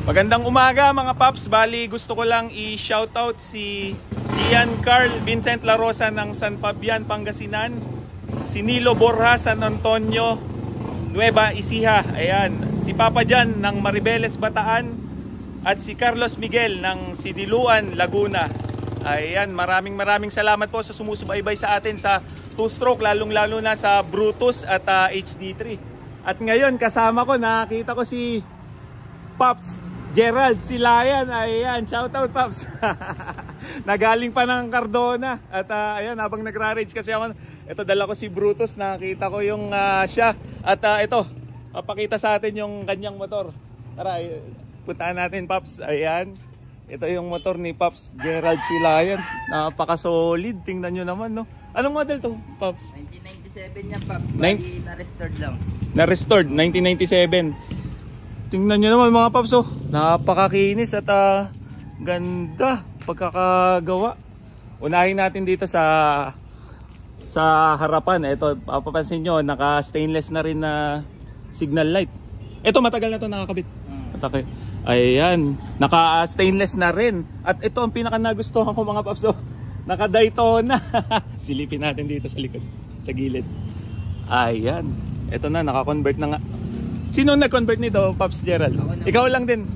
Magandang umaga mga paps. Bali gusto ko lang i-shoutout si Ian Carl Vincent La Rosa ng San Fabian, Pangasinan, si Nilo Borja, San Antonio, Nueva Ecija, ayan, si Papa Jan ng Maribeles, Bataan, at si Carlos Miguel ng Sidiluan, Laguna. Ayan, maraming salamat po sa sumusubaybay sa atin sa 2-stroke, lalong-lalo na sa Brutus at HD3. At ngayon kasama ko, nakita ko si Pops Gerald Silayan. Ayan, shoutout Pops. Nagaling pa ng Cardona. At ayan, habang nagra-rage kasi ako, ito dala ko si Brutus, nakita ko yung siya. At ito, papakita sa atin yung kanyang motor. Tara, puntaan natin Pops. Ayan, ito yung motor ni Pops Gerald Silayan. Napaka-solid, tingnan nyo naman, no? Anong model to Pops? 1997 yan Pops, bali na-restored lang. Na-restored, 1997. Tingnan nyo naman mga paps, oh. Napakakinis at ganda pagkakagawa. Unahin natin dito sa harapan. Ito, papapansin nyo, naka stainless na rin na signal light. Ito, matagal na to nakakabit. Matake. Ayan, naka stainless na rin. At ito ang pinaka nagustuhan ko mga paps, oh. Naka Daytona. Silipin natin dito sa likod, sa gilid. Ayan, ito na, naka-convert na nga. Sino nag-convert nito, Pops Gerald? Ikaw lang din.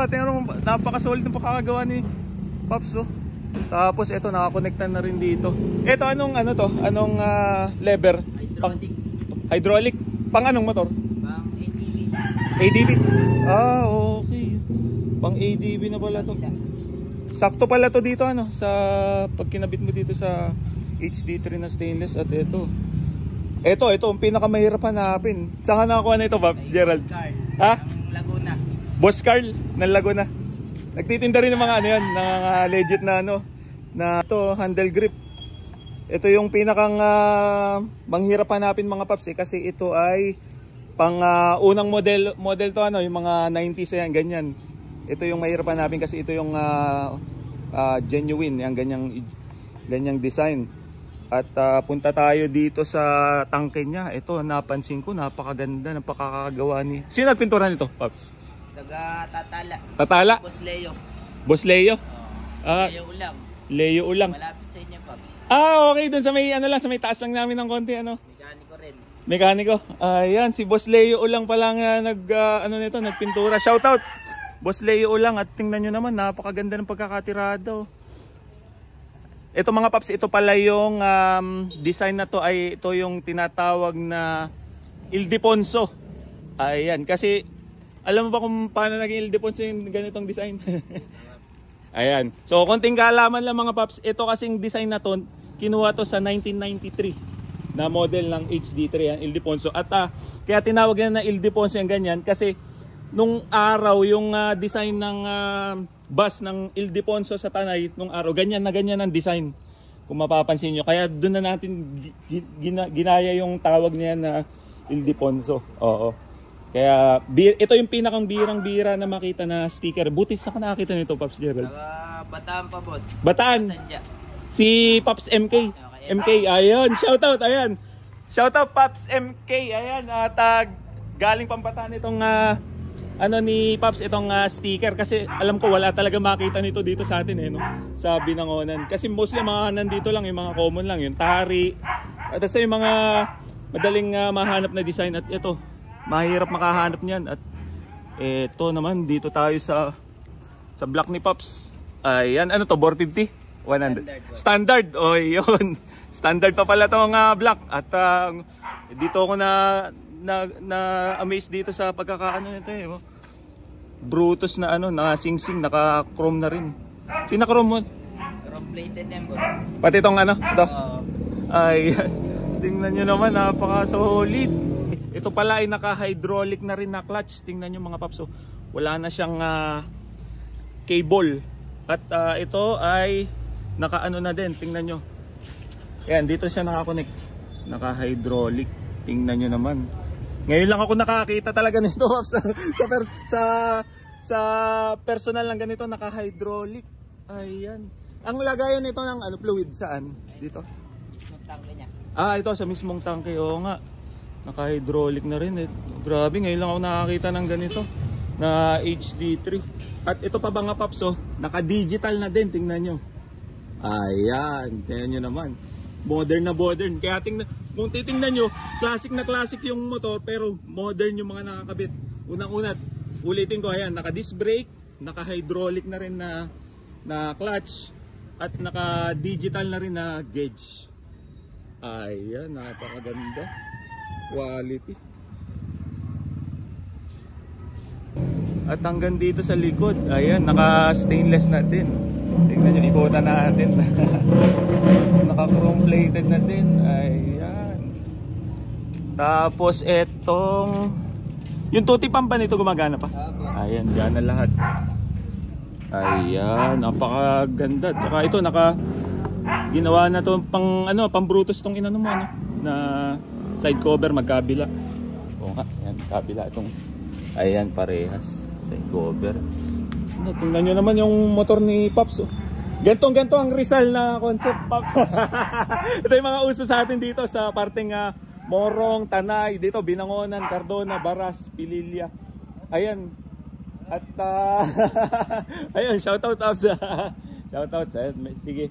Tingnan mo, napaka-solid ng pagkakagawa ni Pops, oh. Tapos ito, nakakonektan na rin dito. Ito, anong ano to? Anong lever? Hydraulic. Hydraulic? Pang anong motor? Pang ADB. ADB? Okay. Pang ADB na pala to. Sakto pala to dito, ano? Sa pag kinabit mo dito sa HD3 na stainless. At ito ang pinakamahirap hanapin. Saan ka nakakuha na ito, Pops Gerald? Ha? Ng Laguna. Boss Carl ng Laguna. Nagtitinda rin ng mga ano yan, ng legit na ano, na ito, handle grip. Ito yung pinakang manghirap hanapin mga Pops, kasi ito ay pang unang model to, ano, yung mga 90s yan, ganyan. Ito yung mahirap hanapin kasi ito yung genuine, yung ganyang design. At punta tayo dito sa tangke niya. Ito, napansin ko, napakaganda ng pagkakagawa ni... Sino nagpintura nito, Pops? Taga Tatala. Tatala? Boss Leo. Boss Leo? Leo Ulang. Leo Ulang. Malapit sa inyo, Pops. Okay, doon sa may ano lang, sa may taas lang namin ng konti, ano? Mekaniko rin. Mekaniko. Ayan, si Boss Leo Ulang pa lang nagpintura. Shoutout! Boss Leo Ulang, at tingnan nyo naman, napakaganda ng pagkakatirado. Ito mga Paps, ito pala yung design na to, ay ito yung tinatawag na Ildefonso. Ayan, kasi alam mo ba kung paano naging Ildefonso yung ganitong design? Ayan, so konting kaalaman lang mga Paps, ito kasing design na to, kinuha to sa 1993 na model ng HD3, yan, Ildefonso. At kaya tinawag yan na Ildefonso yung ganyan, kasi nung araw yung design ng bus ng Ildefonso sa Tanay nung araw, ganyan ang design, kung mapapansin nyo. Kaya doon na natin ginaya yung tawag niya na Ildefonso. Oo. Kaya ito yung pinakang birang-bira na makita na sticker. Buti sa nakakita nito, Pops Gerald. Bataan pa, boss. Bataan. Si Pops MK. MK, ayun. Shoutout, ayan. Shoutout Pops MK, ayan. At galing pang Bataan itong ano ni Pops, itong sticker, kasi alam ko wala talaga makita nito dito sa atin, no? Sa Binangonan, kasi mostly mga nandito lang, yung mga common lang, yung Tari, at sa yung mga madaling mahanap na design. At ito, mahirap makahanap niyan. At ito naman, dito tayo sa block ni Pops. Ayan, ano to, 450? 100? Standard, oh yun. Standard pa pala itong block. At dito ako na-amaze dito sa pagkakaano nito, eh. Brutus na ano, na sing-sing, naka-chrome na rin. Pina-chrome mo? Chrome plated din, boss. Pati itong ano? Ito? Ayan. Tingnan nyo naman, napaka-solid. Ito pala ay naka-hydraulic na rin na clutch. Tingnan nyo mga Paps, wala na siyang cable. At ito ay naka-ano na din, tingnan nyo. Ayan, dito siya naka-connect. Naka-hydraulic. Tingnan nyo naman. Ngayon lang ako nakakita talaga nito sa personal lang ganito, naka-hydraulic. Ayan. Ang lagayan nito ng fluid saan? Dito? Mismong tangke niya. Ito sa mismong tangke. Oo nga. Naka-hydraulic na rin. Grabe, ngayon lang ako nakakita ng ganito. na HD3. At ito pa mga paps, oh, naka-digital na din, tingnan nyo. Ayan, tingnan nyo naman. Modern na modern. Kaya kung titingnan nyo, classic na classic yung motor, pero modern yung mga nakakabit. Unang-una, ulitin ko, ayan, naka-disc brake, naka-hydraulic na rin na clutch, at naka-digital na rin na gauge. Ayan, napakaganda. Quality. At hanggang dito sa likod, ayan, naka-stainless na din. Tingnan nyo, ikutan natin. Naka-chrome plated na din. Ayan. Tapos etong yung tuti pampa nito gumagana pa. Ayan, gana lahat. Ayan, napakaganda. Tsaka ito ginawa na to pang pang Brutus tong inano mo na side cover magkabila. Oo nga, ayan, kabila itong ayan, parehas side cover. Tingnan nyo naman yung motor ni Pops. Ganto ang Rizal na concept, Pops. Ito yung mga uso sa atin dito sa parteng Morong, Tanay, dito Binangonan, Cardona, Baras, Pililla. Ayan. At ayun, shoutout Pops. Shoutout sa sige.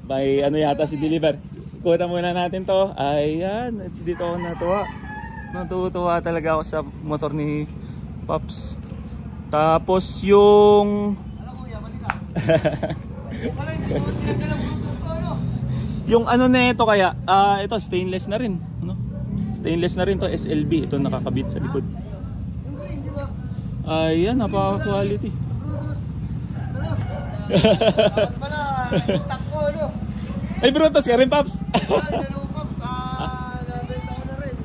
May ano yata si Deliver. Kuha muna natin to. Ayan, dito ako natuwa. Natutuwa talaga ako sa motor ni Pops. Tapos yung yung ano na ito kaya, ito stainless na rin, no? Stainless na rin to, SLB. Ito nakakabit sa likod. Ayan, napaka-quality. Ay, Brutus ka rin, Pops.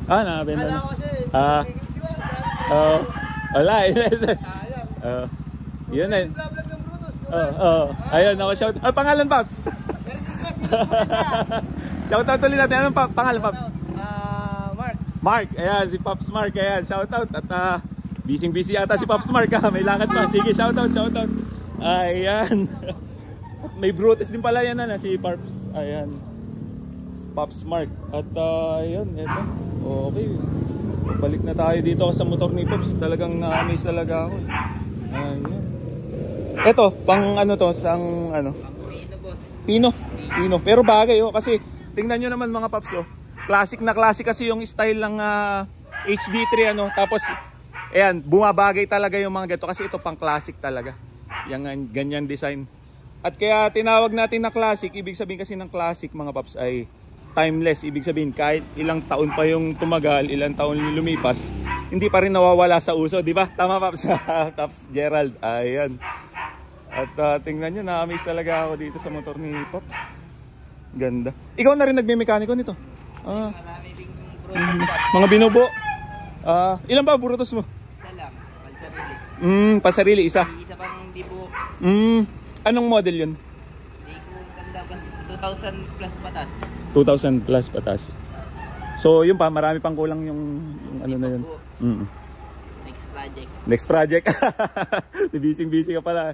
Nabenta na. Wala. Yun na. Ayun, ako shout. Pangalan, Pops. Shout out ulit natin. Anong pangalan, Pops? Mark. Ayan, si Pops Mark. Ayan, shout out. At busy ata si Pops Mark. May lakad pa. Sige, shout out. Ayan. May Brutus din pala yan si Pops. Ayan. Pops Mark. At ayun, eto. Okay. Balik na tayo dito sa motor ni Pops. Talagang na-amaze talaga ako. Ayan. Ito, pang ano to, sang ano? Pino. Pero bagay kasi tingnan nyo naman mga Pops Classic na classic kasi yung style ng HD3 Tapos ayan, bumabagay talaga yung mga ganito kasi ito pang classic talaga. Yung ganyan design. At kaya tinawag natin na classic, ibig sabihin kasi ng classic mga Pops ay timeless. Ibig sabihin kahit ilang taon pa yung tumagal, ilang taon lumipas, hindi pa rin nawawala sa uso, di ba? Tama, Pops? Pops Gerald. Ayan. At tingnan nyo, na-amaze talaga ako dito sa motor ni Pops. Ganda. Ikaw na rin nagme-mekaniko nito? Mga binubo. Ilan ba Brutus mo? Isa lang, pansarili. Pasarili, isa. Isa pang dibu. Anong model yun? Hindi ko tanda, plus 2,000 plus patas. 2,000 plus patas. So yun pa, marami pang kulang yung ano na yun. Next project. Busy ka pala.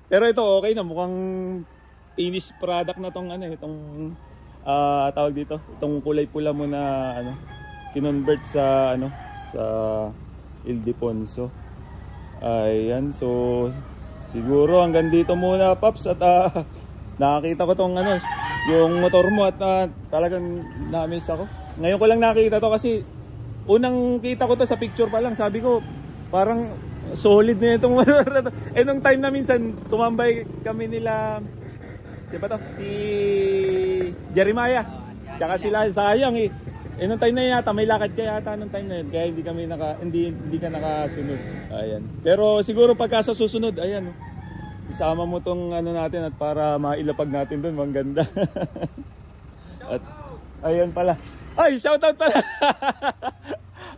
Pero ito okay na, mukhang finished product na tong itong tawag dito, itong kulay pula mo na kinonvert sa sa Ildefonso. Ayan, so siguro hanggang dito muna, Pops, at nakakita ko tong yung motor mo at talagang na-amaze ako. Ngayon ko lang nakita to kasi unang kita ko to sa picture pa lang, sabi ko parang solid na itong motor na to. Nung time na minsan tumambay kami nila si Jeremiah tsaka sila, sayang nung time na yata may lakad ka yata nung time na yun, kaya hindi ka nakasunod. Ayan, pero siguro pagka sa susunod, ayan isama mo tong natin at para mailapag natin doon, mang ganda. At ayan pala, ay shoutout pala.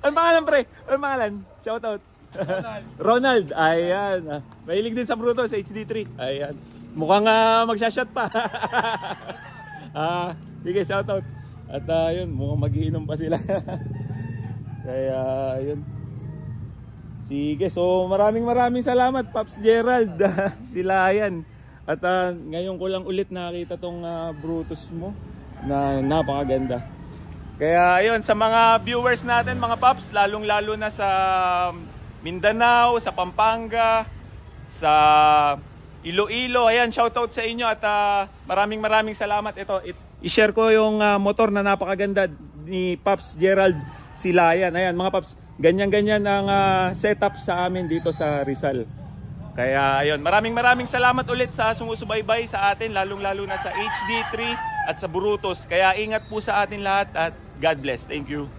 Ang pangalan, pre? Ang pangalan? Shoutout. Ronald. Ayan. Mahilig din sa Brutus, HD3. Ayan. Mukhang magsha-shot pa. Sige, shoutout. At yun, mukhang magiinom pa sila. Kaya yun. Sige, so maraming salamat, Pops Gerald. Sila yan. At ngayon ko lang ulit nakita tong Brutus mo na napakaganda. Kaya ayun, sa mga viewers natin mga Pops, lalong lalo na sa Mindanao, sa Pampanga, sa Iloilo. Ayan, shoutout sa inyo at maraming salamat. Ito, i-share ko yung motor na napakaganda ni Pops Gerald Silayan. Ayan mga Pops, ganyan-ganyan ang setup sa amin dito sa Rizal. Kaya ayun, maraming salamat ulit sa sumusubaybay sa atin, lalong-lalo na sa HD3 at sa Burutos. Kaya ingat po sa atin lahat at God bless. Thank you.